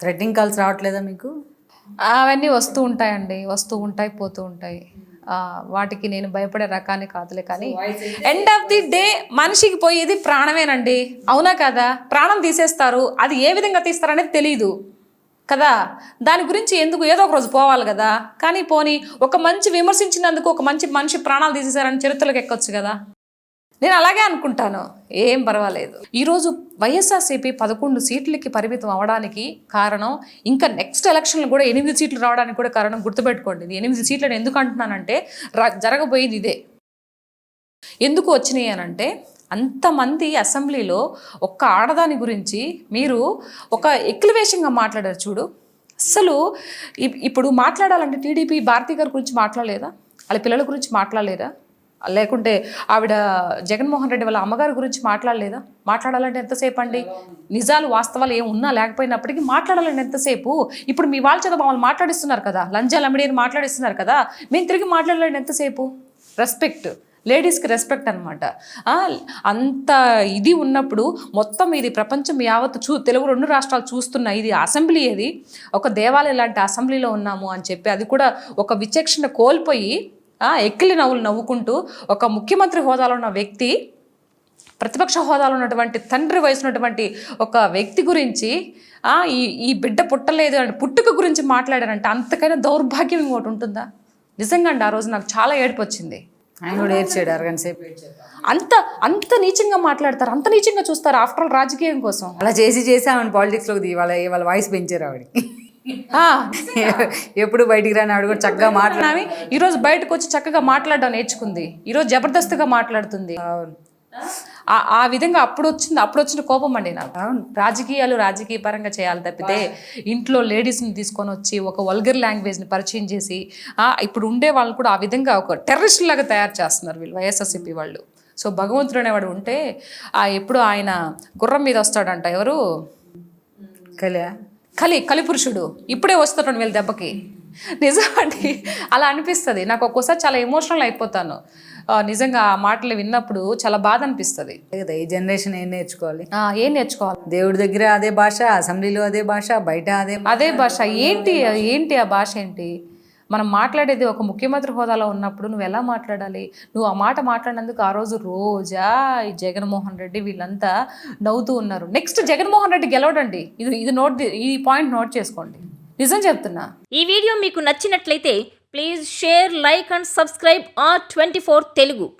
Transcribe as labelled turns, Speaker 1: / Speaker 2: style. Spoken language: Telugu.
Speaker 1: థ్రెడ్డింగ్ కాల్స్ రావట్లేదా మీకు?
Speaker 2: అవన్నీ వస్తూ ఉంటాయండి, వస్తూ ఉంటాయి, పోతూ ఉంటాయి. వాటికి నేను భయపడే రకాన్ని కాదులే. కానీ ఎండ్ ఆఫ్ ది డే మనిషికి పోయేది ప్రాణమేనండి, అవునా కదా? ప్రాణం తీసేస్తారు, అది ఏ విధంగా తీస్తారనేది తెలీదు కదా. దాని గురించి ఎందుకు, ఏదో ఒక రోజు పోవాలి కదా. కానీ పోనీ ఒక మంచి విమర్శించినందుకు ఒక మంచి మనిషి ప్రాణాలు తీసేశారని చరిత్రలోకి ఎక్కొచ్చు కదా. నేను అలాగే అనుకుంటాను, ఏం పర్వాలేదు. ఈరోజు వైఎస్ఆర్సీపీ 11 సీట్లకి పరిమితం అవ్వడానికి కారణం, ఇంకా నెక్స్ట్ ఎలక్షన్లు కూడా 8 సీట్లు రావడానికి కూడా కారణం. గుర్తుపెట్టుకోండి, 8 సీట్లను ఎందుకు అంటున్నానంటే జరగబోయేది ఇదే. ఎందుకు వచ్చినాయి అనంటే, అంతమంది అసెంబ్లీలో ఒక్క ఆడదాని గురించి మీరు ఒక ఎక్లివేషన్గా మాట్లాడారు చూడు. అసలు ఇప్పుడు మాట్లాడాలంటే టీడీపీ భారతీ గారి గురించి మాట్లాడలేదా? వాళ్ళ పిల్లల గురించి మాట్లాడలేదా? లేకుంటే ఆవిడ జగన్మోహన్ రెడ్డి వాళ్ళ అమ్మగారి గురించి మాట్లాడలేదా? మాట్లాడాలంటే ఎంతసేపు అండి? నిజాలు వాస్తవాలు ఏం ఉన్నా లేకపోయినప్పటికీ మాట్లాడాలంటే ఎంతసేపు? ఇప్పుడు మీ వాళ్ళ చేత మమ్మల్ని మాట్లాడిస్తున్నారు కదా, లంజాలు అమ్మిడి అని మాట్లాడిస్తున్నారు కదా, మేము తిరిగి మాట్లాడాలంటే ఎంతసేపు? రెస్పెక్ట్, లేడీస్కి రెస్పెక్ట్ అనమాట. అంత ఇది ఉన్నప్పుడు మొత్తం ఇది ప్రపంచం యావత్ తెలుగు 2 రాష్ట్రాలు చూస్తున్న ఇది అసెంబ్లీ, ఏది ఒక దేవాలయం లాంటి అసెంబ్లీలో ఉన్నాము అని చెప్పి, అది కూడా ఒక విచక్షణ కోల్పోయి ఎక్కిలి నవ్వులు నవ్వుకుంటూ ఒక ముఖ్యమంత్రి హోదాలో ఉన్న వ్యక్తి, ప్రతిపక్ష హోదాలో ఉన్నటువంటి తండ్రి వయసు ఉన్నటువంటి ఒక వ్యక్తి గురించి ఈ బిడ్డ పుట్టలేదు అంటే పుట్టుక గురించి మాట్లాడారంటే అంతకైనా దౌర్భాగ్యం ఇంకోటి ఉంటుందా? నిజంగా అండి, ఆ రోజు నాకు చాలా ఏడుపు వచ్చింది.
Speaker 1: ఆయన కూడా ఏడ్చాడు, అరగంట సేపు ఏడ్చాడు.
Speaker 2: అంత నీచంగా మాట్లాడతారు, అంత నీచంగా చూస్తారు. ఆఫ్టర్ ఆల్ రాజకీయం కోసం
Speaker 1: అలా చేసి ఆవిడ పాలిటిక్స్లోకి వాళ్ళ వాయిస్ పెంచారు ఆవిడకి. ఎప్పుడు బయటికి రాని ఆవిడ కూడా చక్కగా మాట్లాడి
Speaker 2: ఈరోజు బయటకు వచ్చి చక్కగా మాట్లాడడం నేర్చుకుంది. ఈరోజు జబర్దస్త్గా మాట్లాడుతుంది. ఆ విధంగా అప్పుడు వచ్చిన కోపం అండి నాకు. రాజకీయాలు రాజకీయ పరంగా చేయాలి తప్పితే ఇంట్లో లేడీస్ని తీసుకొని వచ్చి ఒక వల్గర్ లాంగ్వేజ్ని పరిచయం చేసి ఇప్పుడు ఉండే వాళ్ళని కూడా ఆ విధంగా ఒక టెర్రరిస్ట్ లాగా తయారు చేస్తున్నారు వీళ్ళు వైఎస్ఆర్సీపీ వాళ్ళు. సో భగవంతుడు అనేవాడు ఉంటే ఎప్పుడు ఆయన గుర్రం మీద వస్తాడంట, ఎవరు కలిపురుషుడు ఇప్పుడే వస్తాడు వీళ్ళ దెబ్బకి. నిజమండి, అలా అనిపిస్తుంది నాకు. ఒక్కోసారి చాలా ఎమోషనల్ అయిపోతాను నిజంగా. ఆ మాటలు విన్నప్పుడు చాలా బాధ అనిపిస్తుంది.
Speaker 1: ఈ జనరేషన్ ఏం నేర్చుకోవాలి?
Speaker 2: ఏం నేర్చుకోవాలి?
Speaker 1: దేవుడి దగ్గర అదే భాష, అసెంబ్లీలో అదే భాష, బయట అదే
Speaker 2: భాష. ఏంటి ఆ భాష ఏంటి? మనం మాట్లాడేది ఒక ముఖ్యమంత్రి హోదాలో ఉన్నప్పుడు నువ్వు ఎలా మాట్లాడాలి? నువ్వు ఆ మాట మాట్లాడినందుకు ఆ రోజు రోజా, ఈ జగన్మోహన్ రెడ్డి వీళ్ళంతా నవ్వుతూ ఉన్నారు. నెక్స్ట్ జగన్మోహన్ రెడ్డి గెలవడండి, ఈ పాయింట్ నోట్ చేసుకోండి. నిజం చెప్తున్నా.
Speaker 3: ఈ వీడియో మీకు నచ్చినట్లయితే please share, like and subscribe R24 Telugu.